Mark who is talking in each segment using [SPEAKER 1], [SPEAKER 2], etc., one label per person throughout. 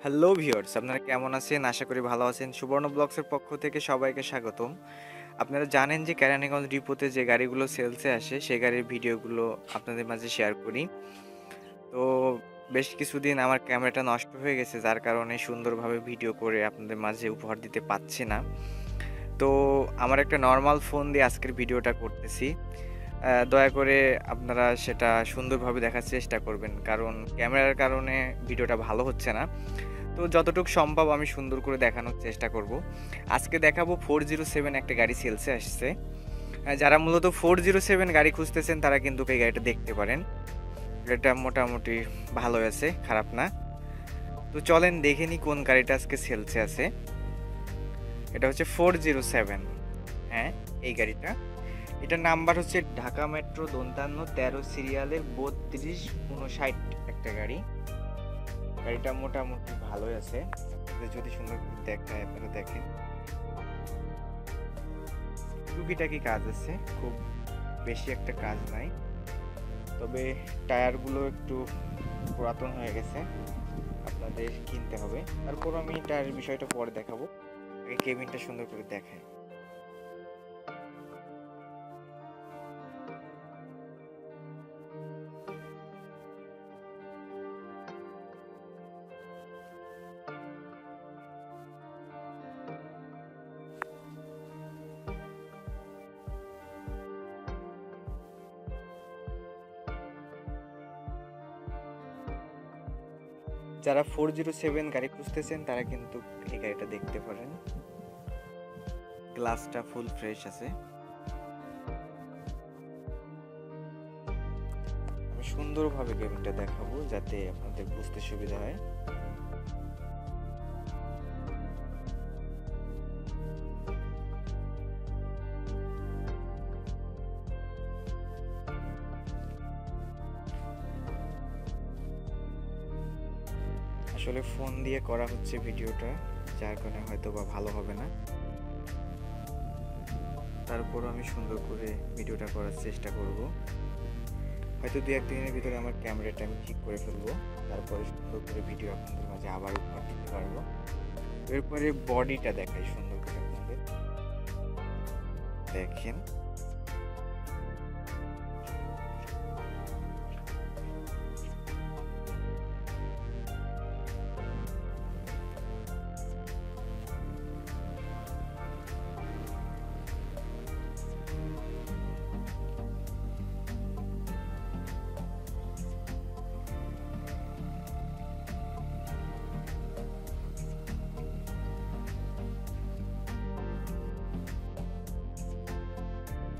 [SPEAKER 1] Hello viewers, আপনারা কেমন আছেন? আশা করি ভালো আছেন। সুবর্ণ ব্লগসের পক্ষ থেকে সবাইকে স্বাগতম। আপনারা জানেন যে কেরানীগঞ্জ ডিপোতে যে গাড়িগুলো সেলসে আসে সেই গাড়ির ভিডিওগুলো আপনাদের মাঝে শেয়ার করি। তো বেশ কিছুদিন আমার ক্যামেরাটা নষ্ট হয়ে গেছে, যার কারণে সুন্দরভাবে ভিডিও করে আপনাদের মাঝে উপহার দিতে পারছি না। তো আমার একটা নরমাল ফোন দিয়ে আজকের ভিডিওটা করতেছি। দয়া করে আপনারা সেটা সুন্দরভাবে দেখার চেষ্টা করবেন, কারণ ক্যামেরার কারণে ভিডিওটা ভালো হচ্ছে না। তো যতটুকু সম্ভব আমি সুন্দর করে দেখানোর চেষ্টা করব। আজকে দেখাবো 407 একটা গাড়ি সেলসে আসছে। যারা মূলত 407 গাড়ি খুঁজতেছেন তারা কিন্তু এই গাড়িটা দেখতে পারেন। এটা মোটামুটি ভালো আছে, খারাপ না। তো চলেন দেখে নিই কোন গাড়িটা আজকে সেলসে আছে। এটা হচ্ছে 407। হ্যাঁ, এই গাড়িটা। এটার নাম্বার হচ্ছে ঢাকা মেট্রো 53 সিরিয়ালের 3259 একটা গাড়ি। গাড়িটা মোটামুটি ভালোই আছে। আপনাদের যদি সুন্দর করে দেখায় আপনারা দেখেন, টুকিটাকি কাজ আছে, খুব বেশি একটা কাজ নাই। তবে টায়ারগুলো একটু পুরাতন হয়ে গেছে, আপনাদের কিনতে হবে। তারপর আমি টায়ারের বিষয়টা পরে দেখাবো, আগে কেবিনটা সুন্দর করে দেখায়। যারা 407 গাড়ি খুঁজতেছেন তারা কিন্তু এই গাড়িটা দেখতে পারেন। গ্লাসটা ফুল ফ্রেশ আছে। আমি সুন্দরভাবে কেবিনটা দেখাবো যাতে আপনাদের বুঝতে সুবিধা হয়। আসলে ফোন দিয়ে করা হচ্ছে ভিডিওটা, যার কারণে হয়তো বা ভালো হবে না। তারপর আমি সুন্দর করে ভিডিওটা করার চেষ্টা করব। হয়তো দু একদিনের ভিতরে আমার ক্যামেরাটা আমি ঠিক করে ফেলবো, তারপরে সুন্দর করে ভিডিও আপনাদের মাঝে আবার উপহার দিতে পারবো। এরপরে বডিটা দেখাই সুন্দর করে আপনাদের দেখেন।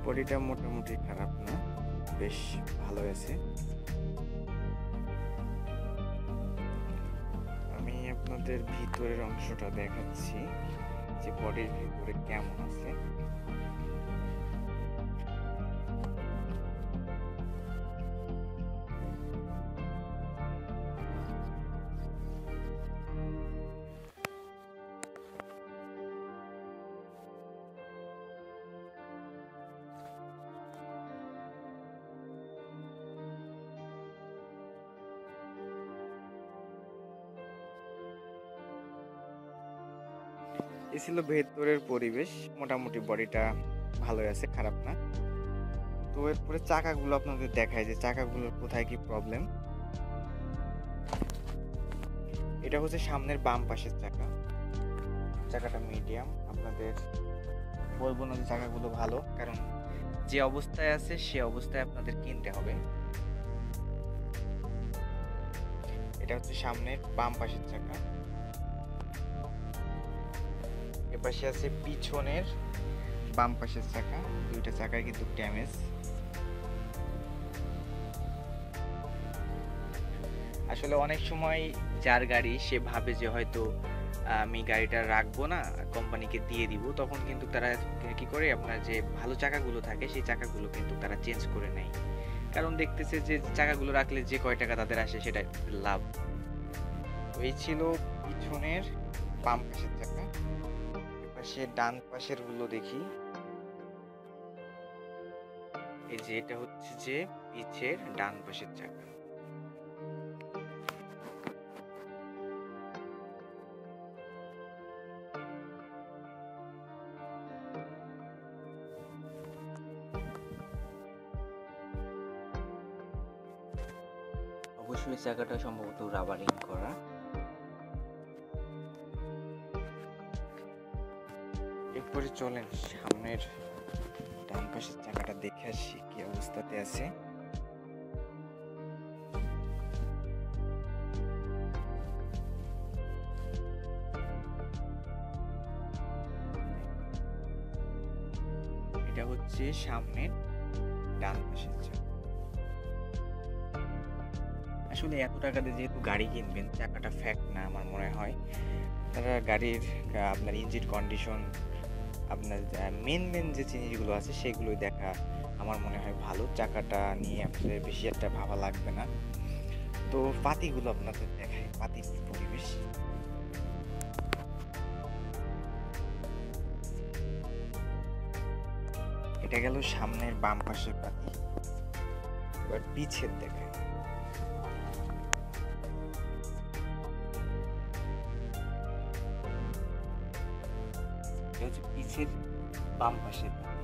[SPEAKER 1] বডিটা মোটামুটি খারাপ না, বেশ ভালো আছে। আমি আপনাদের ভিতরের অংশটা দেখাচ্ছি যে বডির ভিতরে কেমন আছে। এ ছিল ভেতরের পরিবেশ। মোটামুটি বডিটা ভালো আছে, খারাপ না। তো এরপরে চাকাগুলো আপনাদের দেখায় যে চাকাগুলোর কোথায় কি প্রবলেম। এটা হচ্ছে সামনের বাম পাশের চাকা। চাকাটা মিডিয়াম। আপনাদের বলবো না যে চাকাগুলো ভালো, কারণ যে অবস্থায় আছে সে অবস্থায় আপনাদের কিনতে হবে। এটা হচ্ছে সামনের বাম পাশের চাকা। এপাশে আছে পিছনের বাম পাশের চাকা। দুইটা চাকায় কিন্তু ড্যামেজ। আসলে অনেক সময় যার গাড়ি সে ভাবে যে হয়তো আমি গাড়িটা রাখবো না, কোম্পানিকে দিয়ে দিব, তখন কিন্তু তারা কি করে, আপনার যে ভালো চাকাগুলো থাকে সেই চাকাগুলো কিন্তু তারা চেঞ্জ করে নেয়, কারণ দেখতেছে যে চাকাগুলো রাখলে যে কয় টাকা তাদের আসে সেটা লাভ। এই ছিল পিছনের বাম পাশের চাকা। এপাশে ডান পাশের গুলো দেখি। এই যে এটা হচ্ছে যে পিছের ডান পাশের চাকা।
[SPEAKER 2] অবশ্যই চাকাটা সম্ভবত রাবারিং করা।
[SPEAKER 1] এরপরে চলেন সামনের ডান পাশের চাকাটা দেখে আসি কি অবস্থাতে আছে। এটা হচ্ছে সামনের ডান পাশের চাকা। আসলে এত টাকা দিয়ে যেহেতু গাড়ি কিনবেন, চাকাটা ফ্যাক্ট না আমার মনে হয়। তারা গাড়ির আপনার ইঞ্জিন কন্ডিশন, আপনার মেন যে জিনিসগুলো আছে সেগুলোই দেখা আমার মনে হয় ভালো। চাকাটা নিয়ে আপনাদের বেশি একটা ভাবা লাগবে না। তো পাতিগুলো আপনাদের দেখায়, পাতির পরিবেশ। এটা গেল সামনের বাম পাশের পাতি। এবার পিছের দেখায়। এটা হচ্ছে পিছের বাম পাশের পাতি।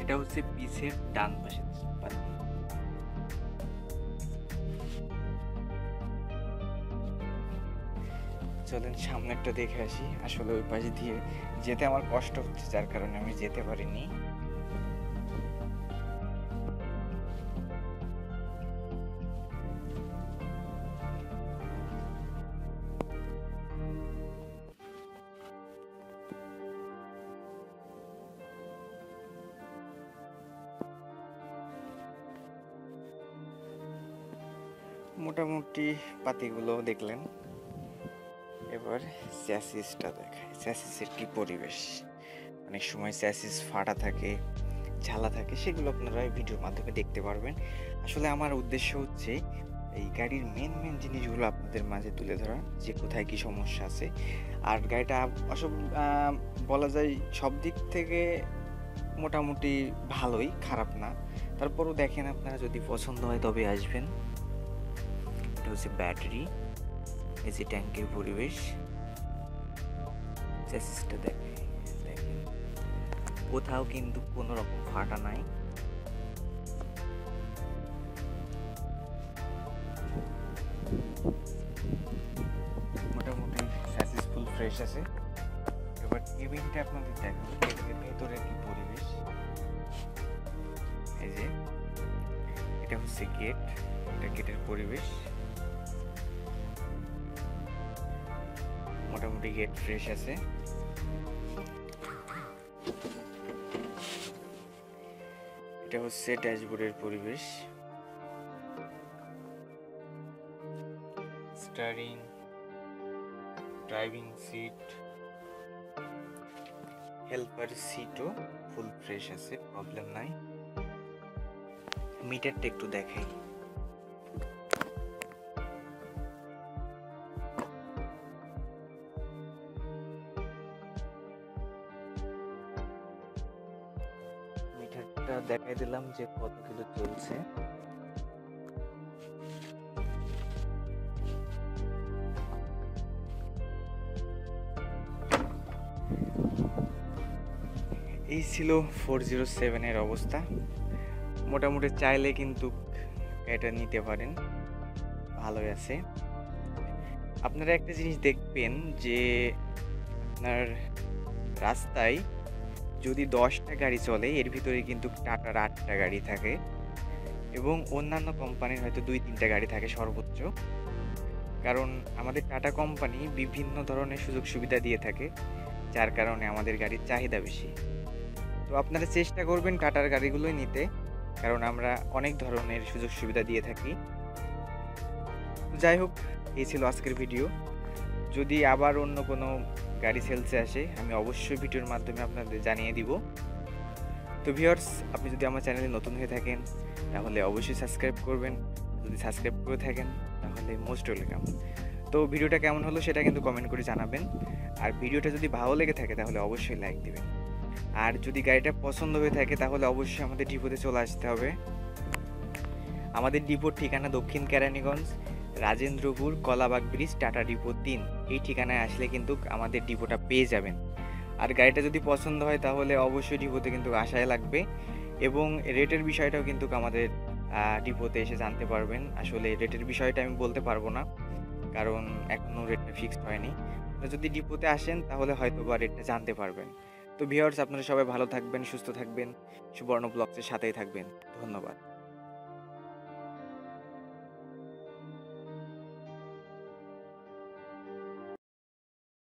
[SPEAKER 1] এটা হচ্ছে পিছের ডান পাশের পাতি। চলেন সামনেরটা দেখে আসি। আসলে ওই পাশে দিয়ে যেতে আমার কষ্ট হচ্ছে, যার কারণে আমি যেতে পারিনি। মোটামুটি পাতিগুলো দেখলেন, এবার চ্যাসিসটা দেখায়। চ্যাসিসের কি পরিবেশ। অনেক সময় চ্যাসিস ফাটা থাকে, ঝালা থাকে, সেগুলো আপনারা ভিডিওর মাধ্যমে দেখতে পারবেন। আসলে আমার উদ্দেশ্য হচ্ছে এই গাড়ির মেন জিনিসগুলো আপনাদের মাঝে তুলে ধরা, যে কোথায় কি সমস্যা আছে। আর গাড়িটা বলা যায় সব দিক থেকে মোটামুটি ভালোই, খারাপ না। তারপরও দেখেন, আপনারা যদি পছন্দ হয় তবে আসবেন। এটা হচ্ছে ব্যাটারি, এই যে ট্যাঙ্কের পরিবেশ। চ্যাসিসটা দেখেন, কোথাও কিন্তু কোনো রকম ফাটা নাই। মোটামুটি চ্যাসিস ফুল ফ্রেশ আছে। এবার কেবিনটা আপনাদের দেখাবো, কেবিনের ভেতরে কি পরিবেশ। এই যে এটা হচ্ছে গেট, এটা গেটের পরিবেশ। মোটামুটি গেট ফ্রেশ আছে। এটা হচ্ছে ড্যাশবোর্ডের পরিবেশ। স্টিয়ারিং, ড্রাইভিং সিট, হেল্পার সিটও ফুল ফ্রেশ আছে, প্রবলেম নাই। মিটারটা একটু দেখাই। মিটারটা দেখাই দিলাম যে কত কিলো চলছে। এই ছিল 407 এর অবস্থা। মোটামুটি চাইলে কিন্তু এটা নিতে পারেন, ভালোই আছে। আপনারা একটা জিনিস দেখবেন যে আপনার রাস্তায় যদি 10টা গাড়ি চলে, এর ভিতরে কিন্তু টাটার 8টা গাড়ি থাকে এবং অন্যান্য কোম্পানির হয়তো 2-3টা গাড়ি থাকে সর্বোচ্চ। কারণ আমাদের টাটা কোম্পানি বিভিন্ন ধরনের সুযোগ সুবিধা দিয়ে থাকে, যার কারণে আমাদের গাড়ির চাহিদা বেশি। তো আপনারা চেষ্টা করবেন টাটার গাড়িগুলোই নিতে, কারণ আমরা অনেক ধরনের সুযোগ সুবিধা দিয়ে থাকি। যাই হোক, এই ছিল আজকের ভিডিও। যদি আবার অন্য কোনো গাড়ি সেলসে আসে, আমি অবশ্যই ভিডিওর মাধ্যমে আপনাদের জানিয়ে দিব। তো ভিউয়ার্স, আপনি যদি আমার চ্যানেলে নতুন হয়ে থাকেন তাহলে অবশ্যই সাবস্ক্রাইব করবেন। যদি সাবস্ক্রাইব করে থাকেন তাহলে মোস্ট ওয়েলকাম। তো ভিডিওটা কেমন হলো সেটা কিন্তু কমেন্ট করে জানাবেন। আর ভিডিওটা যদি ভালো লেগে থাকে তাহলে অবশ্যই লাইক দিবেন। আর যদি গাড়িটা পছন্দ হয়ে থাকে তাহলে অবশ্যই আমাদের ডিপোতে চলে আসতে হবে। আমাদের ডিপোর ঠিকানা দক্ষিণ কেরানীগঞ্জ, রাজেন্দ্রপুর, কলাবাগ ব্রিজ, টাটা ডিপো 3। এই ঠিকানায় আসলে কিন্তু আমাদের ডিপোটা পেয়ে যাবেন। আর গাড়িটা যদি পছন্দ হয় তাহলে অবশ্যই ডিপোতে কিন্তু আসাই লাগবে, এবং রেটের বিষয়টাও কিন্তু আমাদের ডিপোতে এসে জানতে পারবেন। আসলে রেটের বিষয়টা আমি বলতে পারবো না, কারণ এখনও রেটটা ফিক্সড হয়নি। তো যদি ডিপোতে আসেন তাহলে হয়তো বা রেটটা জানতে পারবেন। তো ভিউয়ার্স, আপনারা সবাই ভালো থাকবেন, সুস্থ থাকবেন, সুবর্ণ ব্লগসের সাথেই থাকবেন। ধন্যবাদ।